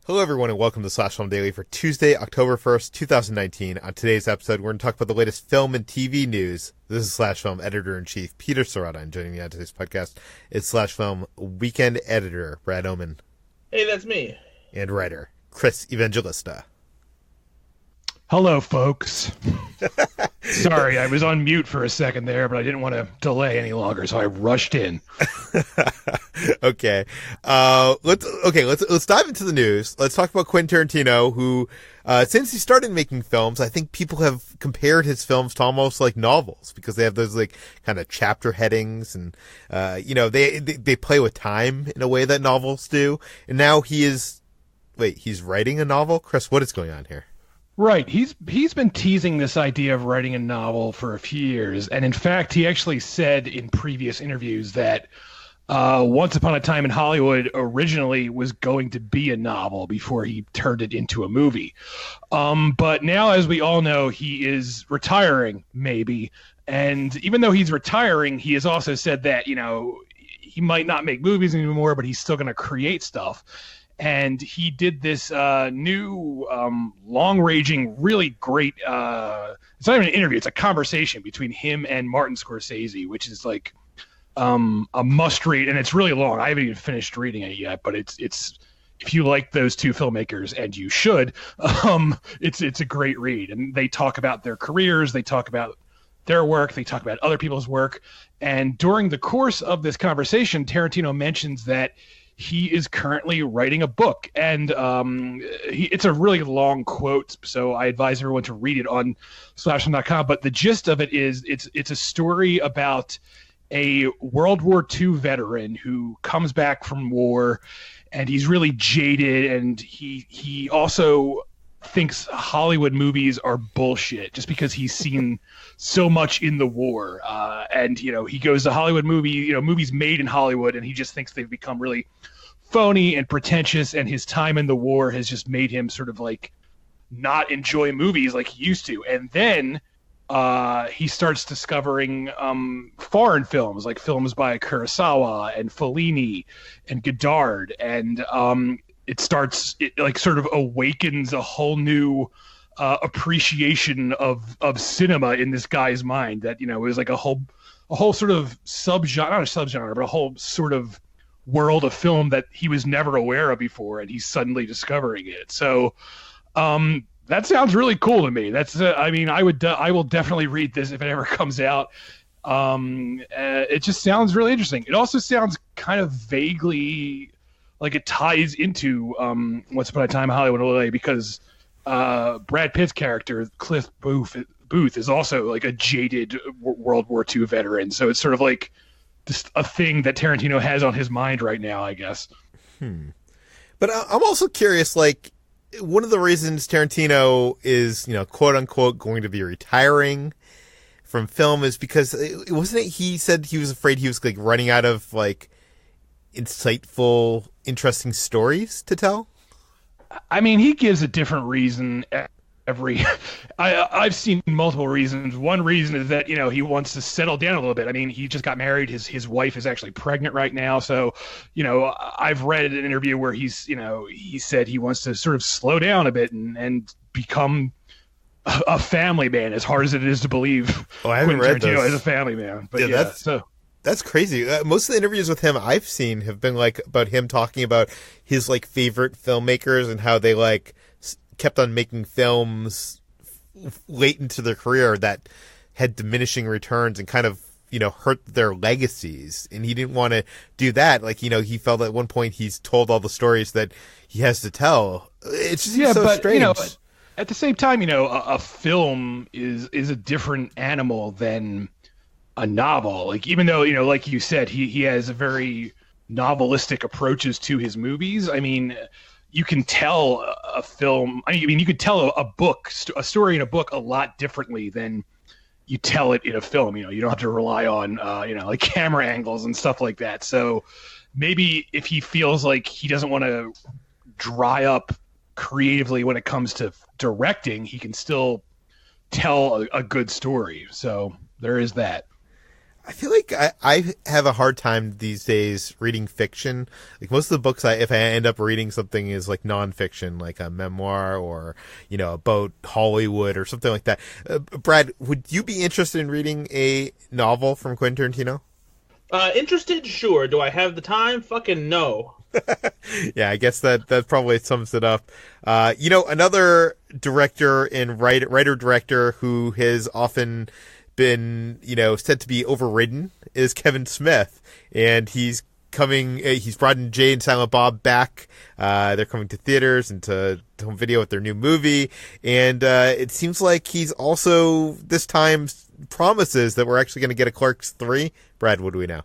Hello, everyone, and welcome to Slash Film Daily for Tuesday, October 1st, 2019. On today's episode, we're going to talk about the latest film and TV news. This is Slash Film Editor-in-Chief Peter Sciretta, and joining me on today's podcast is Slash Film Weekend Editor Brad Oman. Hey, that's me. And writer Chris Evangelista. Hello, folks. Sorry, I was on mute for a second there, but I didn't want to delay any longer, so I rushed in. Okay. Let's dive into the news. Let's talk about Quentin Tarantino, who, since he started making films, I think people have compared his films to almost like novels because they have those like kind of chapter headings and, they play with time in a way that novels do. And now he's writing a novel? Chris, what is going on here? Right. He's been teasing this idea of writing a novel for a few years. And in fact, he actually said in previous interviews that Once Upon a Time in Hollywood originally was going to be a novel before he turned it into a movie. But now, as we all know, he is retiring, maybe. And even though he's retiring, he has also said that, he might not make movies anymore, but he's still going to create stuff. And he did this new, long-ranging, really great. It's not even an interview; it's a conversation between him and Martin Scorsese, which is like a must-read, and it's really long. I haven't even finished reading it yet, but it's if you like those two filmmakers, and you should, it's a great read. And they talk about their careers, they talk about their work, they talk about other people's work, and during the course of this conversation, Tarantino mentions that he is currently writing a book, and it's a really long quote, so I advise everyone to read it on slashfilm.com. But the gist of it is it's a story about a World War II veteran who comes back from war, and he's really jaded, and he also thinks Hollywood movies are bullshit just because he's seen so much in the war. And, he goes to Hollywood movies made in Hollywood, and he just thinks they've become really phony and pretentious, and his time in the war has just made him sort of like not enjoy movies like he used to. And then he starts discovering foreign films, like films by Kurosawa and Fellini and Godard, and it sort of awakens a whole new appreciation of cinema in this guy's mind. That it was like a whole sort of subgenre, not a subgenre, but a whole sort of world of film that he was never aware of before, and he's suddenly discovering it. So that sounds really cool to me. That's I will definitely read this if it ever comes out. It just sounds really interesting. It also sounds kind of vaguely like it ties into Once Upon a Time in Hollywood, LA, because Brad Pitt's character, Cliff Booth, is also like a jaded World War II veteran. So it's sort of like just a thing that Tarantino has on his mind right now, I guess. But I'm also curious, like, one of the reasons Tarantino is, quote unquote, going to be retiring from film is because he said he was afraid he was like running out of like insightful, interesting stories to tell? I mean, he gives a different reason I've seen multiple reasons. One reason is that, he wants to settle down a little bit. I mean, he just got married. His wife is actually pregnant right now. So, I've read an interview where he said he wants to sort of slow down a bit and become a family man, as hard as it is to believe. Oh, I haven't read Tarantino as a family man. But that's crazy. Most of the interviews with him I've seen have been like about him talking about his like favorite filmmakers and how they like kept on making films late into their career that had diminishing returns and kind of, hurt their legacies. And he didn't want to do that. Like, he felt at one point he's told all the stories that he has to tell. It's just so strange. At the same time, a film is a different animal than a novel. Like, even though, like you said, he has a very novelistic approaches to his movies. I mean, you can tell a film. I mean, you could tell a story in a book a lot differently than you tell it in a film. You don't have to rely on, like camera angles and stuff like that. So maybe if he feels like he doesn't want to dry up creatively when it comes to directing, he can still tell a good story. So there is that. I feel like I have a hard time these days reading fiction. Like most of the books, if I end up reading something is like nonfiction, like a memoir or, about Hollywood or something like that. Brad, would you be interested in reading a novel from Quentin Tarantino? Interested? Sure. Do I have the time? Fucking no. Yeah, I guess that probably sums it up. Another director and writer-director who has often been, said to be overridden is Kevin Smith, and he's brought in Jay and Silent Bob back. They're coming to theaters and to home video with their new movie, and it seems like he's also this time promises that we're actually going to get a Clerks 3. Brad, what do we know?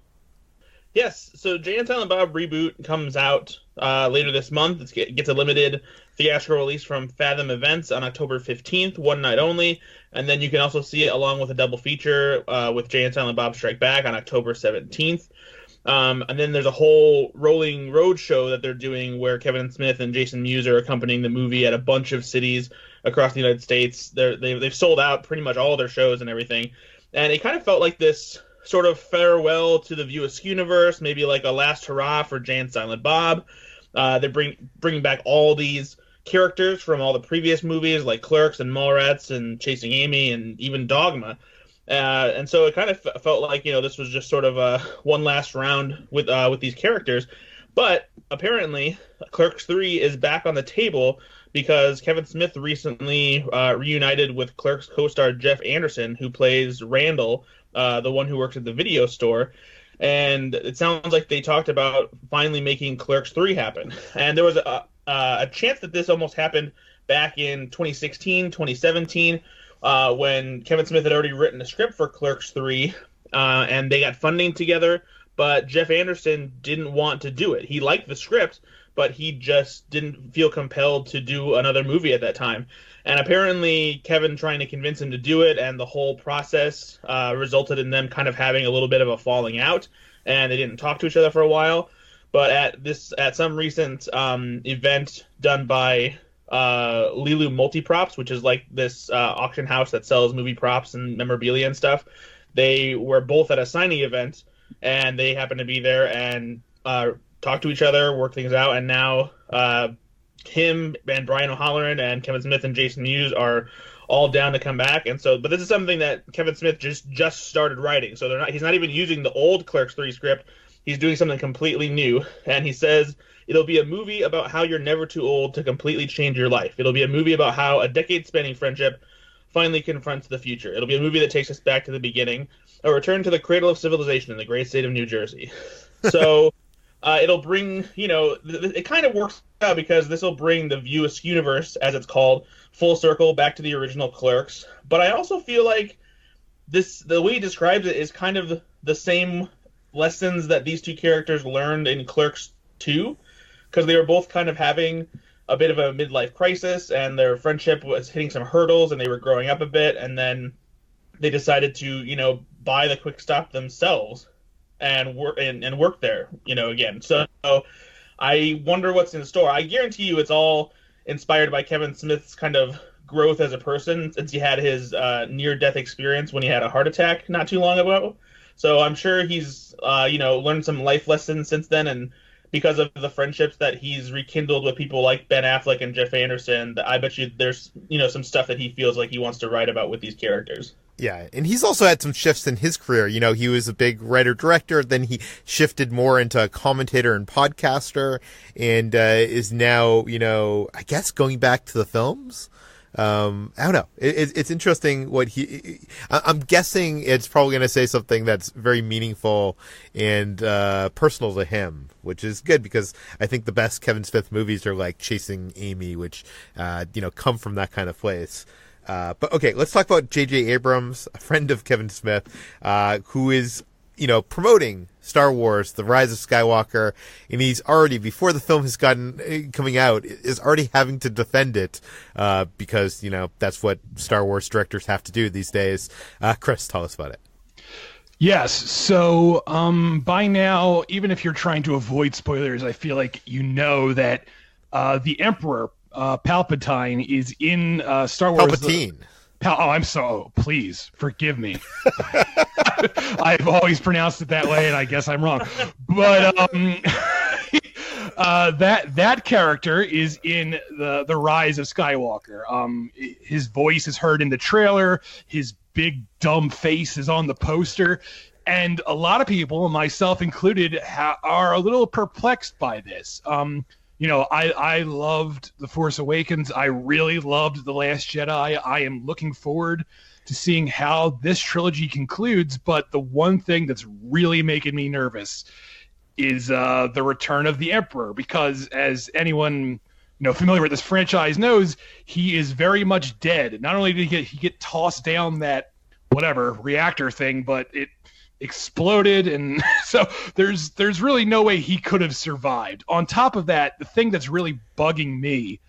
Yes, so Jay and Silent Bob reboot comes out later this month. It gets a limited theatrical release from Fathom Events on October 15th, one night only. And then you can also see it along with a double feature with Jay and Silent Bob Strike Back on October 17th. And then there's a whole rolling road show that they're doing where Kevin Smith and Jason Mewes are accompanying the movie at a bunch of cities across the United States. They've sold out pretty much all their shows and everything. And it kind of felt like this sort of farewell to the View Askew universe, maybe like a last hurrah for Jay and Silent Bob. They're bringing back all these characters from all the previous movies, like Clerks and Mallrats and Chasing Amy and even Dogma. And so it kind of felt like, this was just sort of a one last round with these characters. But apparently, Clerks 3 is back on the table because Kevin Smith recently reunited with Clerks co-star Jeff Anderson, who plays Randall, the one who works at the video store. And it sounds like they talked about finally making Clerks 3 happen. And there was a chance that this almost happened back in 2016, 2017, when Kevin Smith had already written a script for Clerks 3, and they got funding together, but Jeff Anderson didn't want to do it. He liked the script, but he just didn't feel compelled to do another movie at that time. And apparently Kevin trying to convince him to do it, and the whole process resulted in them kind of having a little bit of a falling out, and they didn't talk to each other for a while. But at some recent event done by Lilu Multiprops, which is like this auction house that sells movie props and memorabilia and stuff, they were both at a signing event, and they happened to be there and talk to each other, work things out, and now him and Brian O'Halloran and Kevin Smith and Jason Mewes are all down to come back. And so, but this is something that Kevin Smith just started writing, so he's not even using the old Clerks 3 script. He's doing something completely new, and he says it'll be a movie about how you're never too old to completely change your life. It'll be a movie about how a decade-spanning friendship finally confronts the future. It'll be a movie that takes us back to the beginning, a return to the cradle of civilization in the great state of New Jersey. So it'll bring, it kind of works out because this will bring the View Askew universe, as it's called, full circle back to the original Clerks. But I also feel like the way he describes it is kind of the same lessons that these two characters learned in Clerks 2, because they were both kind of having a bit of a midlife crisis, and their friendship was hitting some hurdles, and they were growing up a bit, and then they decided to, buy the Quick Stop themselves and work there, again. So I wonder what's in store. I guarantee you it's all inspired by Kevin Smith's kind of growth as a person, since he had his near-death experience when he had a heart attack not too long ago. So I'm sure he's, learned some life lessons since then, and because of the friendships that he's rekindled with people like Ben Affleck and Jeff Anderson, I bet you there's, some stuff that he feels like he wants to write about with these characters. Yeah, and he's also had some shifts in his career. He was a big writer-director, then he shifted more into a commentator and podcaster, and is now, I guess going back to the films. I don't know. It's interesting what I'm guessing it's probably going to say something that's very meaningful and personal to him, which is good because I think the best Kevin Smith movies are like Chasing Amy, which, come from that kind of place. But okay, let's talk about J.J. Abrams, a friend of Kevin Smith, who is, promoting Star Wars, The Rise of Skywalker, and he's already, before the film has coming out, is already having to defend it, because, that's what Star Wars directors have to do these days. Chris, tell us about it. Yes. So, by now, even if you're trying to avoid spoilers, I feel like that the Emperor, Palpatine, is in Star Wars. Palpatine. I'm so. Please forgive me. I've always pronounced it that way, and I guess I'm wrong. But that character is in the Rise of Skywalker. His voice is heard in the trailer. His big dumb face is on the poster, and a lot of people, myself included, are a little perplexed by this. I loved The Force Awakens. I really loved The Last Jedi. I am looking forward to seeing how this trilogy concludes, but the one thing that's really making me nervous is the return of the Emperor, because as anyone familiar with this franchise knows, he is very much dead. Not only did he get tossed down that whatever reactor thing, but it exploded, and so there's really no way he could have survived. On top of that, the thing that's really bugging me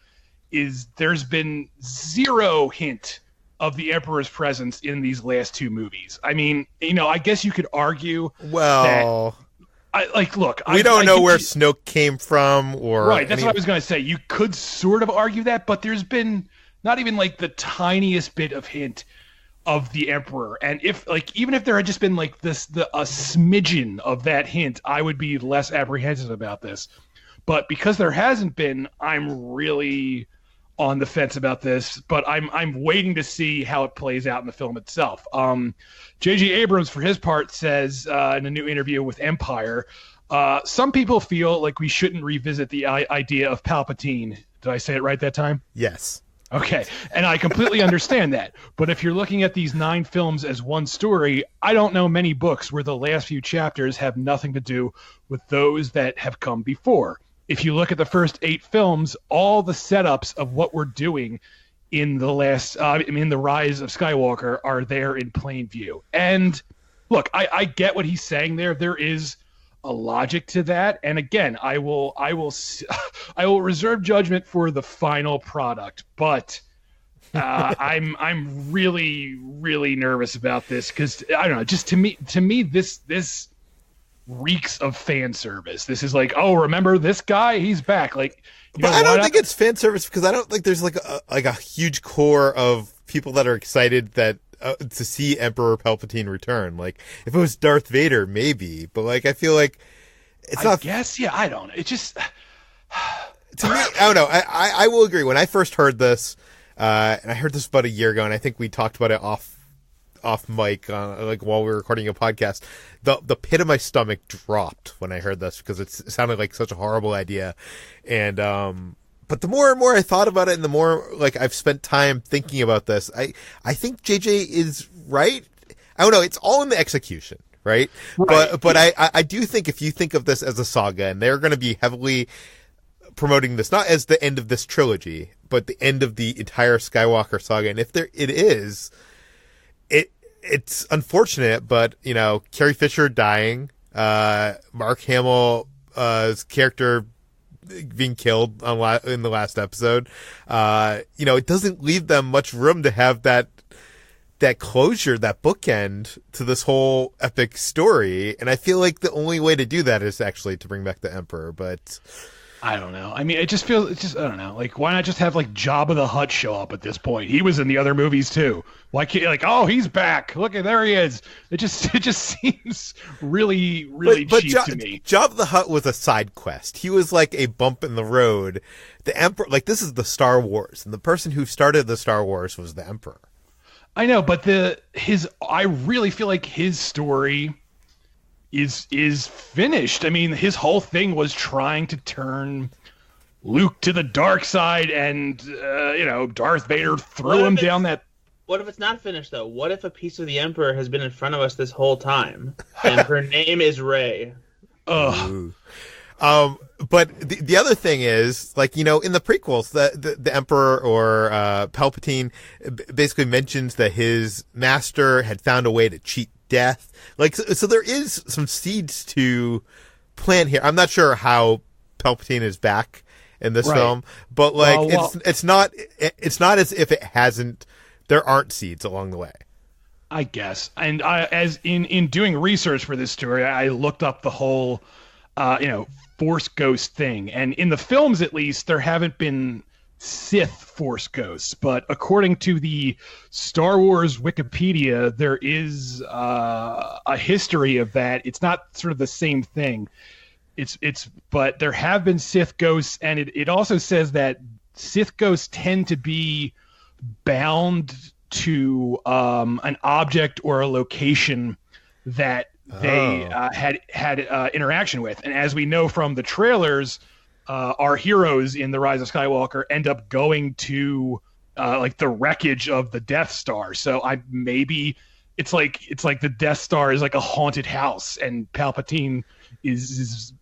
is there's been zero hint of the Emperor's presence in these last two movies. I mean, I guess you could argue well look, we don't know where Snoke came from, or right. That's what I was going to say. You could sort of argue that, but there's been not even like the tiniest bit of hint of the Emperor. And even if there had just been like a smidgen of that hint, I would be less apprehensive about this. But because there hasn't been, I'm really on the fence about this. But I'm waiting to see how it plays out in the film itself. J.J. Abrams, for his part, says in a new interview with Empire, some people feel like we shouldn't revisit the idea of Palpatine. Did I say it right that time? Yes. Okay, and I completely understand that. But if you're looking at these 9 films as one story, I don't know many books where the last few chapters have nothing to do with those that have come before. If you look at the first 8 films, all the setups of what we're doing in the Rise of Skywalker are there in plain view. And look, I get what he's saying there. There is a logic to that, and again, I will reserve judgment for the final product, but I'm really, really nervous about this because I don't know. Just to me, this reeks of fan service. This is like, oh, remember this guy? He's back. Like, but I don't think it's fan service because I don't think there's like a huge core of people that are excited that. To see Emperor Palpatine return. Like, if it was Darth Vader, maybe, but like, I feel like it's not. I guess, yeah, I don't know. It just to me, I don't know. I will agree. When I first heard this, and I heard this about a year ago, and I think we talked about it off mic, like while we were recording a podcast. The pit of my stomach dropped when I heard this because it sounded like such a horrible idea, and but the more and more I thought about it, and the more like I've spent time thinking about this, I think JJ is right. I don't know. It's all in the execution, right? But I do think if you think of this as a saga, and they're going to be heavily promoting this not as the end of this trilogy, but the end of the entire Skywalker saga. And if it's unfortunate, but Carrie Fisher dying, Mark Hamill's character being killed in the last episode, it doesn't leave them much room to have that closure, that bookend to this whole epic story. And I feel like the only way to do that is actually to bring back the Emperor. But I don't know. I mean, I don't know. Like, why not just have like Jabba the Hutt show up at this point? He was in the other movies too. Why can't he's back? Look, there he is. It just seems really, really cheap to me. Jabba the Hutt was a side quest. He was like a bump in the road. The Emperor, like, this is the Star Wars, and the person who started the Star Wars was the Emperor. I know, but I really feel like his story is finished. I mean, his whole thing was trying to turn Luke to the dark side, and Darth Vader threw him down that. What if it's not finished though? What if a piece of the Emperor has been in front of us this whole time, and her name is Rey? Ugh. But the other thing is, like, in the prequels, the Emperor or Palpatine basically mentions that his master had found a way to cheat death. Like, so there is some seeds to plant here. I'm not sure how Palpatine is back in this film, but like, it's not as if it hasn't. There aren't seeds along the way, I guess. And as in doing research for this story, I looked up the whole, Force ghost thing, and in the films at least, there haven't been Sith Force ghosts, but according to the Star Wars Wikipedia, there is a history of that. It's not sort of the same thing. But there have been Sith ghosts, and it also says that Sith ghosts tend to be bound to an object or a location that they had interaction with. And as we know from the trailers, our heroes in the Rise of Skywalker end up going to like the wreckage of the Death Star. So maybe it's like the Death Star is like a haunted house, and Palpatine is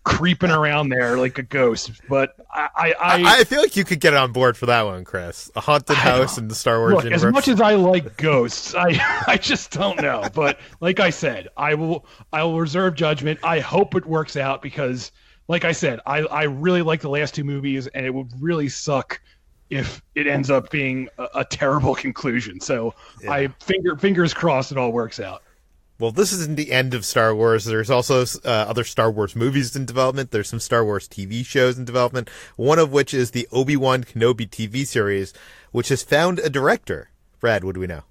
creeping around there like a ghost. But I feel like you could get on board for that one, Chris. A haunted house in the Star Wars universe. As much as I like ghosts, I just don't know. But like I said, I will reserve judgment. I hope it works out because, like I said, I really like the last two movies, and it would really suck if it ends up being a terrible conclusion. So yeah. Fingers crossed it all works out. Well, this isn't the end of Star Wars. There's also other Star Wars movies in development. There's some Star Wars TV shows in development, one of which is the Obi-Wan Kenobi TV series, which has found a director. Brad, what do we know?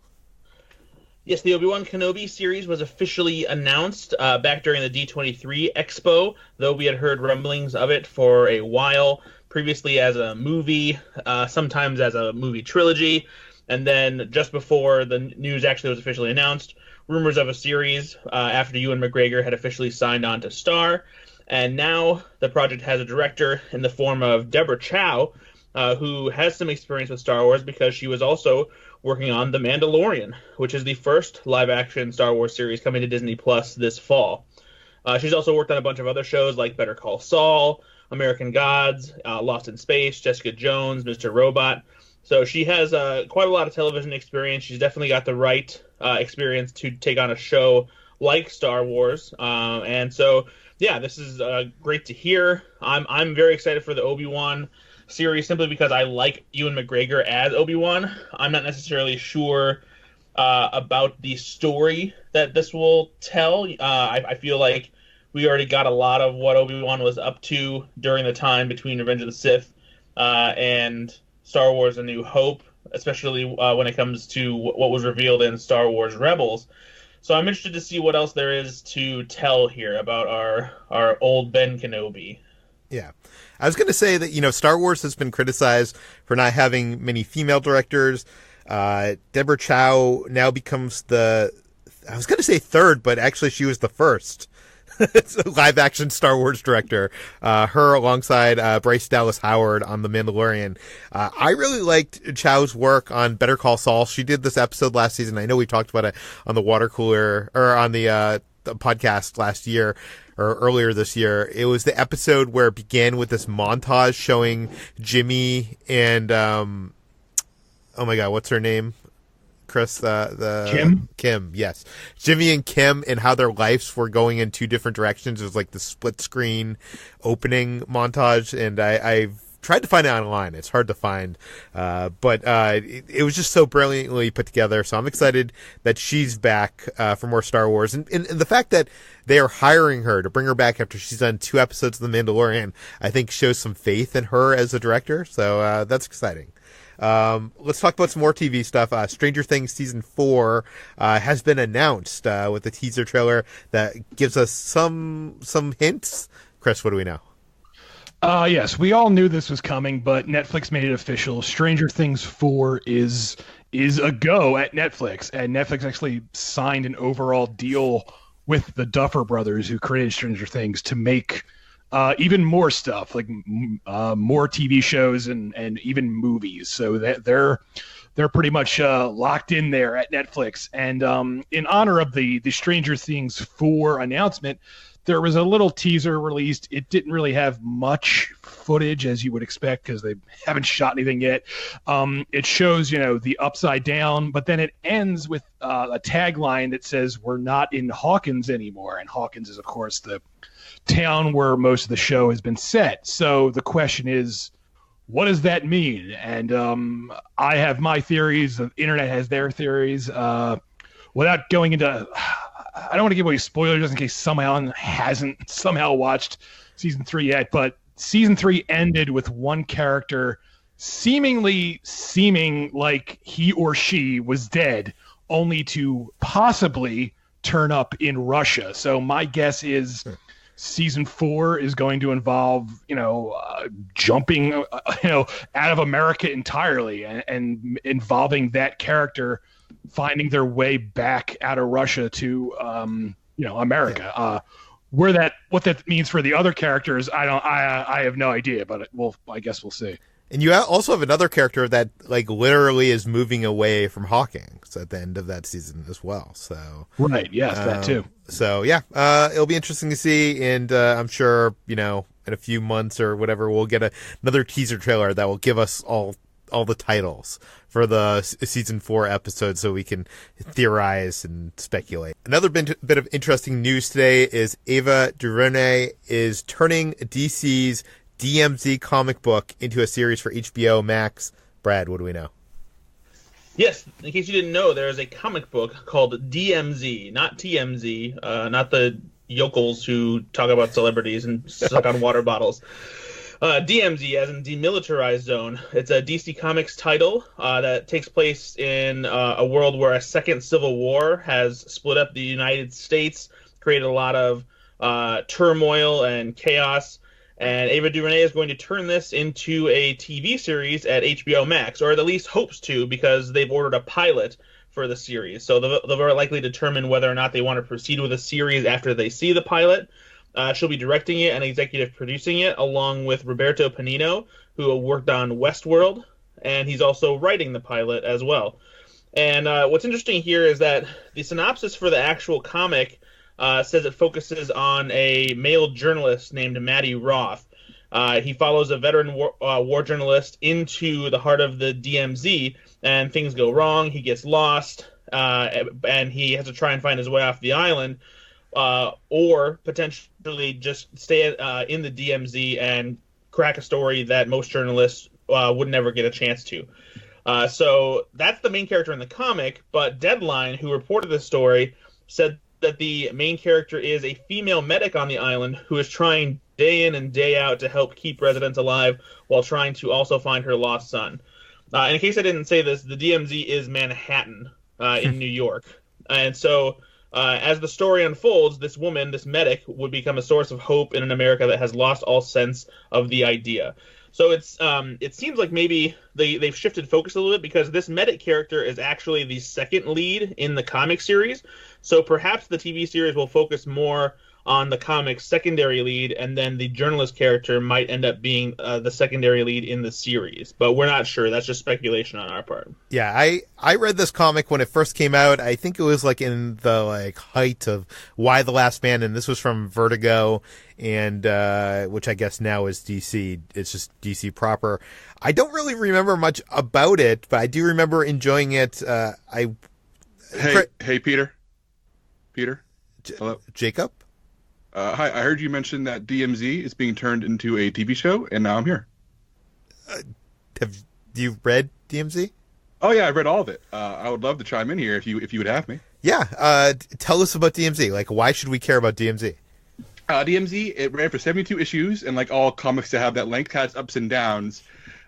Yes, the Obi-Wan Kenobi series was officially announced back during the D23 Expo, though we had heard rumblings of it for a while, previously as a movie, sometimes as a movie trilogy, and then just before the news actually was officially announced, rumors of a series after Ewan McGregor had officially signed on to star. And now the project has a director in the form of Deborah Chow, who has some experience with Star Wars because she was also working on The Mandalorian, which is the first live-action Star Wars series coming to Disney Plus this fall. She's also worked on a bunch of other shows like Better Call Saul, American Gods, Lost in Space, Jessica Jones, Mr. Robot. So she has quite a lot of television experience. She's definitely got the right experience to take on a show like Star Wars. And so, yeah, this is great to hear. I'm very excited for the Obi-Wan series simply because I like Ewan McGregor as Obi-Wan. I'm not necessarily sure about the story that this will tell. I feel like we already got a lot of what Obi-Wan was up to during the time between Revenge of the Sith and Star Wars A New Hope, especially when it comes to what was revealed in Star Wars Rebels. So I'm interested to see what else there is to tell here about our old Ben Kenobi. Yeah. I was going to say that, Star Wars has been criticized for not having many female directors. Deborah Chow now becomes I was going to say third, but actually she was the first live-action Star Wars director, her alongside Bryce Dallas Howard on The Mandalorian. I really liked Chow's work on Better Call Saul. She did this episode last season. I know we talked about it on the water cooler, or on the podcast last year, or earlier this year. It was the episode where it began with this montage showing Jimmy and, oh my God, what's her name? Chris, Kim, yes. Jimmy and Kim, and how their lives were going in two different directions. It was like the split screen opening montage, and I've tried to find it online. It's hard to find, but it was just so brilliantly put together. So I'm excited that she's back for more Star Wars, and the fact that they are hiring her to bring her back after she's done 2 episodes of The Mandalorian, I think shows some faith in her as a director. So that's exciting. Let's talk about some more TV stuff. Stranger Things Season 4 has been announced with a teaser trailer that gives us some hints. Chris, what do we know? Yes, we all knew this was coming, but Netflix made it official. Stranger Things 4 is a go at Netflix, and Netflix actually signed an overall deal with the Duffer Brothers, who created Stranger Things, to make even more stuff, like more TV shows and even movies. So that they're pretty much locked in there at Netflix. And in honor of the Stranger Things 4 announcement, there was a little teaser released. It didn't really have much footage, as you would expect, because they haven't shot anything yet. It shows, the upside down, but then it ends with a tagline that says, "We're not in Hawkins anymore." And Hawkins is, of course, the town where most of the show has been set. So the question is, what does that mean? And I have my theories. The internet has their theories. Without going into, I don't want to give away spoilers just in case someone hasn't somehow watched season 3 yet, but season 3 ended with one character seeming like he or she was dead, only to possibly turn up in Russia. So my guess is season 4 is going to involve, jumping, out of America entirely and involving that character finding their way back out of Russia to, America. Yeah. What that means for the other characters, I have no idea, but I guess we'll see. And you also have another character that literally is moving away from Hawkins at the end of that season as well. So right, yes, that too. So yeah, it'll be interesting to see, and I'm sure in a few months or whatever we'll get another teaser trailer that will give us all the titles for the season 4 episode, so we can theorize and speculate. Another bit of interesting news today is Ava DuVernay is turning DC's DMZ comic book into a series for HBO Max. Brad, what do we know? Yes, in case you didn't know, there is a comic book called DMZ, not TMZ, not the yokels who talk about celebrities and suck on water bottles. DMZ, as in Demilitarized Zone. It's a DC Comics title that takes place in a world where a second civil war has split up the United States, created a lot of turmoil and chaos. And Ava DuVernay is going to turn this into a TV series at HBO Max, or at least hopes to, because they've ordered a pilot for the series. So they'll very likely determine whether or not they want to proceed with a series after they see the pilot. She'll be directing it and executive producing it, along with Roberto Panino, who worked on Westworld, and he's also writing the pilot as well. And what's interesting here is that the synopsis for the actual comic says it focuses on a male journalist named Matty Roth. He follows a veteran war journalist into the heart of the DMZ, and things go wrong. He gets lost, and he has to try and find his way off the island, or potentially just stay in the DMZ and crack a story that most journalists would never get a chance to. So that's the main character in the comic, but Deadline, who reported this story, said that the main character is a female medic on the island who is trying day in and day out to help keep residents alive while trying to also find her lost son. And in case I didn't say this, the DMZ is Manhattan in New York. And so as the story unfolds, this woman, this medic, would become a source of hope in an America that has lost all sense of the idea. So it seems like maybe they've shifted focus a little bit, because this medic character is actually the second lead in the comic series. So perhaps the TV series will focus more on the comic's secondary lead, and then the journalist character might end up being the secondary lead in the series. But we're not sure. That's just speculation on our part. Yeah, I read this comic when it first came out. I think it was in the height of Y the Last Man, and this was from Vertigo, and which I guess now is DC. It's just DC proper. I don't really remember much about it, but I do remember enjoying it. Hey, Peter. Hello, Jacob. Hi, I heard you mention that DMZ is being turned into a TV show, and now I'm here. Have you read DMZ? Oh yeah, I read all of it. I would love to chime in here if you would have me. Yeah, tell us about DMZ. Why should we care about DMZ? DMZ, it ran for 72 issues, and like all comics that have that length, has ups and downs.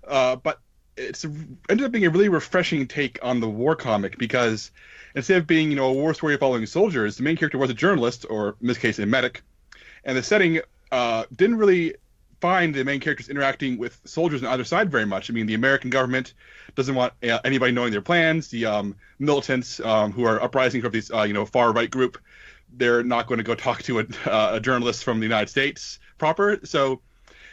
But it's ended up being a really refreshing take on the war comic, because instead of being a war story following soldiers, the main character was a journalist, or in this case a medic, and the setting didn't really find the main characters interacting with soldiers on either side very much. I mean, the American government doesn't want anybody knowing their plans. The militants who are uprising from this far right group, they're not going to go talk to a journalist from the United States proper. So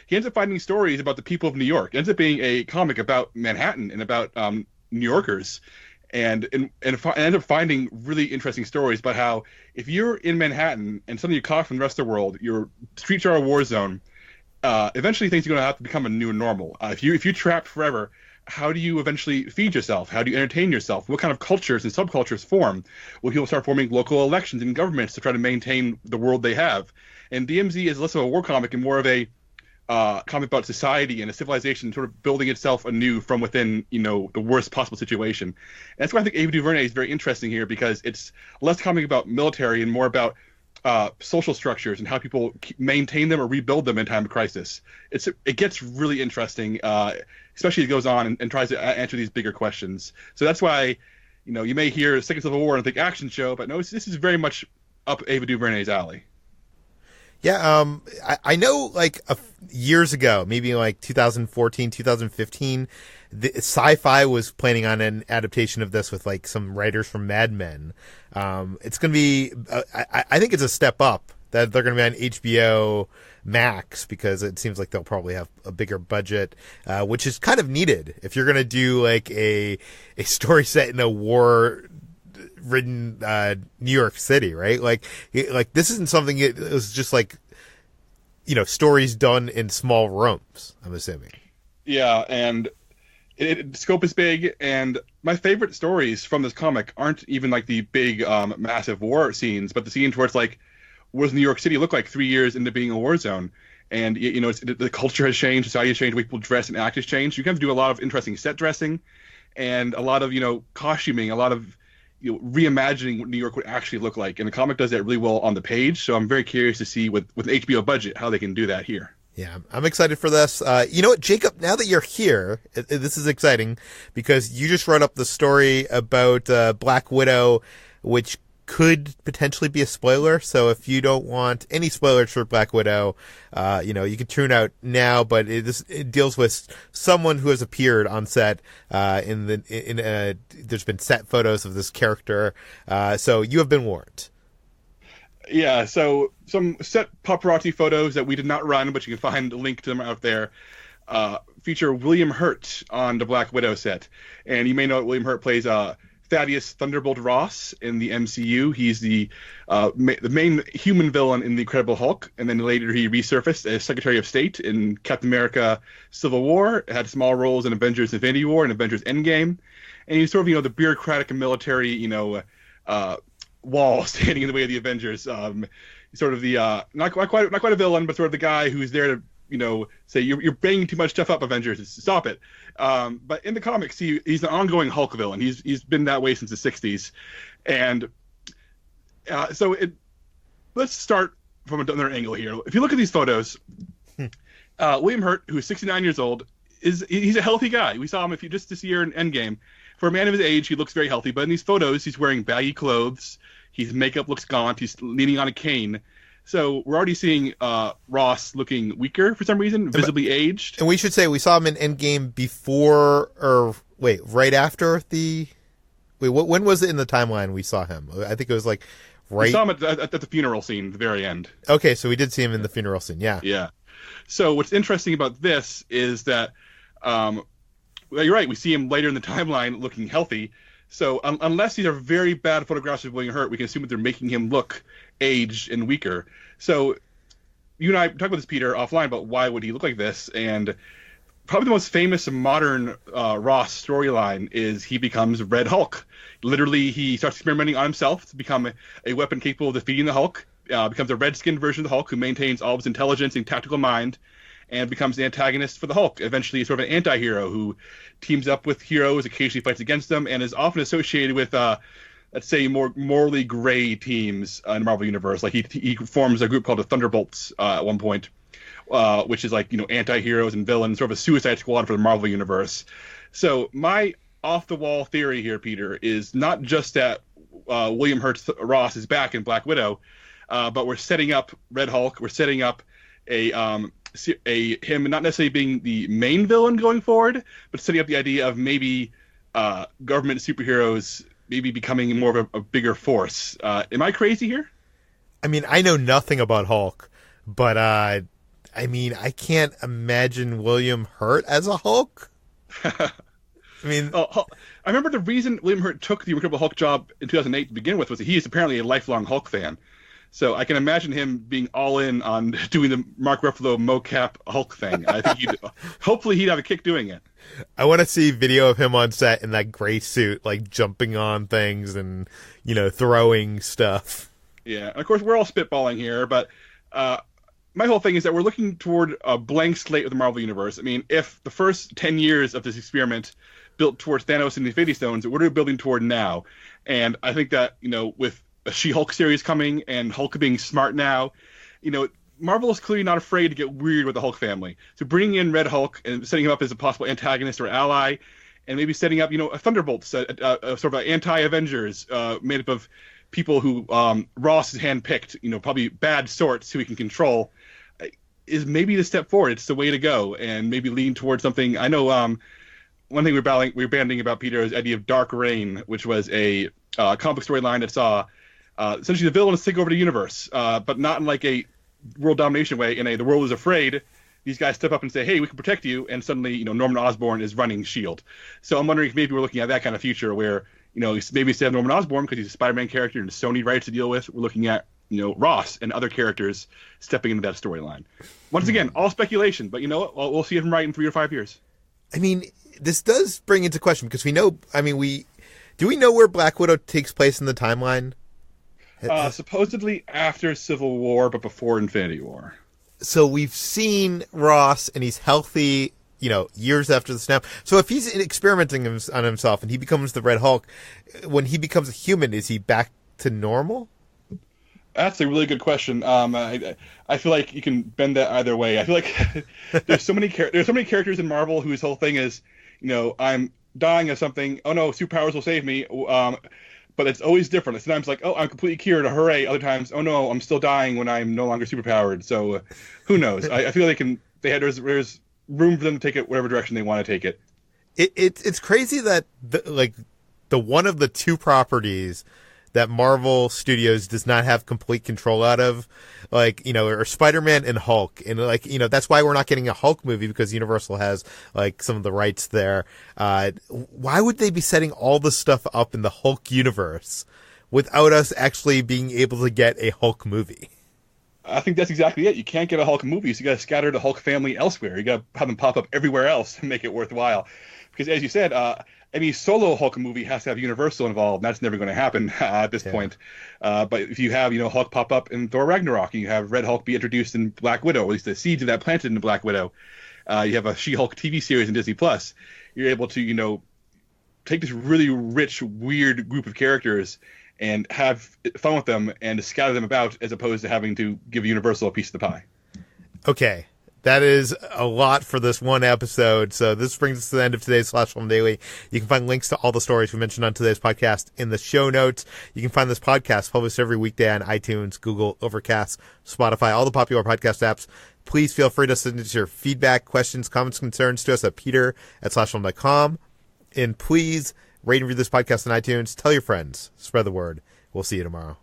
he ends up finding stories about the people of New York. It ends up being a comic about Manhattan and about New Yorkers. And end up finding really interesting stories about how if you're in Manhattan and suddenly you're caught from the rest of the world, your streets are a war zone, eventually things are going to have to become a new normal. If you're trapped forever, how do you eventually feed yourself? How do you entertain yourself? What kind of cultures and subcultures form? Will people start forming local elections and governments to try to maintain the world they have? And DMZ is less of a war comic and more of a comic about society and a civilization sort of building itself anew from within, the worst possible situation. And that's why I think Ava DuVernay is very interesting here, because it's less comic about military and more about social structures and how people maintain them or rebuild them in time of crisis. It gets really interesting, especially as it goes on and tries to answer these bigger questions. So that's why, you may hear Second Civil War and think action show, but no, this is very much up Ava DuVernay's alley. Yeah, I know like years ago, maybe like 2014, 2015, the Sci-Fi was planning on an adaptation of this with like some writers from Mad Men. It's going to be, I think it's a step up that they're going to be on HBO Max because it seems like they'll probably have a bigger budget, which is kind of needed if you're going to do like a story set in a war-ridden New York City, right? Like this isn't something. It was just like stories done in small rooms, I'm assuming. Yeah, and scope is big, and my favorite stories from this comic aren't even like the big, massive war scenes, but the scenes where it's like, what does New York City look like 3 years into being a war zone? And the culture has changed, society has changed, the way people dress and act has changed. You can do a lot of interesting set dressing, and a lot of costuming, a lot of reimagining what New York would actually look like. And the comic does that really well on the page. So I'm very curious to see with an HBO budget how they can do that here. Yeah, I'm excited for this. You know what, Jacob, now that you're here, this is exciting because you just wrote up the story about Black Widow, which could potentially be a spoiler. So if you don't want any spoilers for Black Widow, you can tune out now, but it deals with someone who has appeared on set, there's been set photos of this character. So you have been warned. Yeah, so some set paparazzi photos that we did not run, but you can find a link to them out there, feature William Hurt on the Black Widow set. And you may know that William Hurt plays Thaddeus Thunderbolt Ross in the MCU. He's the main human villain in The Incredible Hulk, and then later he resurfaced as Secretary of State in Captain America Civil War, had small roles in Avengers Infinity War and Avengers Endgame. And he's sort of, the bureaucratic and military, wall standing in the way of the Avengers. Sort of the not quite a villain, but sort of the guy who's there to say you're bringing too much stuff up, Avengers. Stop it. But in the comics, he's an ongoing Hulk villain. He's been that way since the '60s, and let's start from another angle here. If you look at these photos, William Hurt, who's 69 years old, he's a healthy guy. We saw him just this year in Endgame. For a man of his age, he looks very healthy. But in these photos, he's wearing baggy clothes. His makeup looks gaunt. He's leaning on a cane. So we're already seeing Ross looking weaker for some reason, visibly aged. And we should say we saw him in Endgame right after when was it in the timeline we saw him? I think it was like right. We saw him at the funeral scene at the very end. Okay, so we did see him in the funeral scene, yeah. Yeah. So what's interesting about this is that, you're right, we see him later in the timeline looking healthy. So unless these are very bad photographs of William Hurt, we can assume that they're making him look aged and weaker. So you and I talked about this, Peter, offline about why would he look like this. And probably the most famous modern Ross storyline is he becomes Red Hulk. Literally, he starts experimenting on himself to become a weapon capable of defeating the Hulk, becomes a red-skinned version of the Hulk who maintains all of his intelligence and tactical mind, and becomes the antagonist for the Hulk. Eventually, sort of an anti-hero who teams up with heroes, occasionally fights against them, and is often associated with, let's say, more morally gray teams in the Marvel Universe. Like he forms a group called the Thunderbolts at one point, which is like anti-heroes and villains, sort of a Suicide Squad for the Marvel Universe. So my off-the-wall theory here, Peter, is not just that William Hurt Ross is back in Black Widow, but we're setting up Red Hulk. We're setting up him not necessarily being the main villain going forward, but setting up the idea of maybe government superheroes maybe becoming more of a bigger force. Am I crazy here? I mean, I know nothing about Hulk, but I can't imagine William Hurt as a Hulk. I mean, I remember the reason William Hurt took the Incredible Hulk job in 2008 to begin with was that he is apparently a lifelong Hulk fan. So I can imagine him being all in on doing the Mark Ruffalo mocap Hulk thing. I think hopefully he'd have a kick doing it. I want to see video of him on set in that gray suit, like jumping on things and, throwing stuff. Yeah, and of course we're all spitballing here, but my whole thing is that we're looking toward a blank slate of the Marvel Universe. I mean, if the first 10 years of this experiment built towards Thanos and the Infinity Stones, what are we building toward now? And I think that, with a She-Hulk series coming, and Hulk being smart now. Marvel is clearly not afraid to get weird with the Hulk family. So bringing in Red Hulk and setting him up as a possible antagonist or ally, and maybe setting up, a Thunderbolts, a sort of an anti-Avengers made up of people who Ross has handpicked, probably bad sorts who he can control, is maybe the step forward. It's the way to go, and maybe lean towards something. I know one thing we were banding about, Peter, is the idea of Dark Reign, which was a comic storyline that saw essentially the villains take over the universe, but not in like a world domination way. In the world is afraid, these guys step up and say, "Hey, we can protect you," and suddenly, Norman Osborn is running S.H.I.E.L.D. So I'm wondering if maybe we're looking at that kind of future where, maybe instead of Norman Osborn, because he's a Spider-Man character and Sony rights to deal with, we're looking at, Ross and other characters stepping into that storyline. Once again, all speculation, but you know what? We'll see if I'm right in 3 or 5 years. I mean, this does bring into question, because we know, do we know where Black Widow takes place in the timeline? Supposedly after Civil War, but before Infinity War. So we've seen Ross, and he's healthy, years after the snap. So if he's experimenting on himself and he becomes the Red Hulk, when he becomes a human, is he back to normal? That's a really good question. I feel like you can bend that either way. I feel like there's so many characters in Marvel whose whole thing is, I'm dying of something. Oh no, superpowers will save me. But it's always different. Sometimes like, oh, I'm completely cured, hooray. Other times, oh no, I'm still dying when I'm no longer superpowered. So who knows? I feel there's room for them to take it whatever direction they want to take it. It's crazy that the one of the two properties that Marvel Studios does not have complete control out of, are Spider-Man and Hulk. And that's why we're not getting a Hulk movie, because Universal has some of the rights there. Why would they be setting all the stuff up in the Hulk universe without us actually being able to get a Hulk movie? I think that's exactly it. You can't get a Hulk movie, so you got to scatter the Hulk family elsewhere. You got to have them pop up everywhere else to make it worthwhile. Because as you said, any solo Hulk movie has to have Universal involved, and that's never going to happen at this point. But if you have, Hulk pop up in Thor Ragnarok, and you have Red Hulk be introduced in Black Widow, or at least the seeds of that planted in Black Widow, you have a She-Hulk TV series in Disney Plus, you're able to, take this really rich, weird group of characters and have fun with them and to scatter them about, as opposed to having to give Universal a piece of the pie. Okay. That is a lot for this one episode. So this brings us to the end of today's Slash Film Daily. You can find links to all the stories we mentioned on today's podcast in the show notes. You can find this podcast published every weekday on iTunes, Google, Overcast, Spotify, all the popular podcast apps. Please feel free to send us your feedback, questions, comments, concerns to us at peter@slashfilm.com. And please rate and review this podcast on iTunes. Tell your friends. Spread the word. We'll see you tomorrow.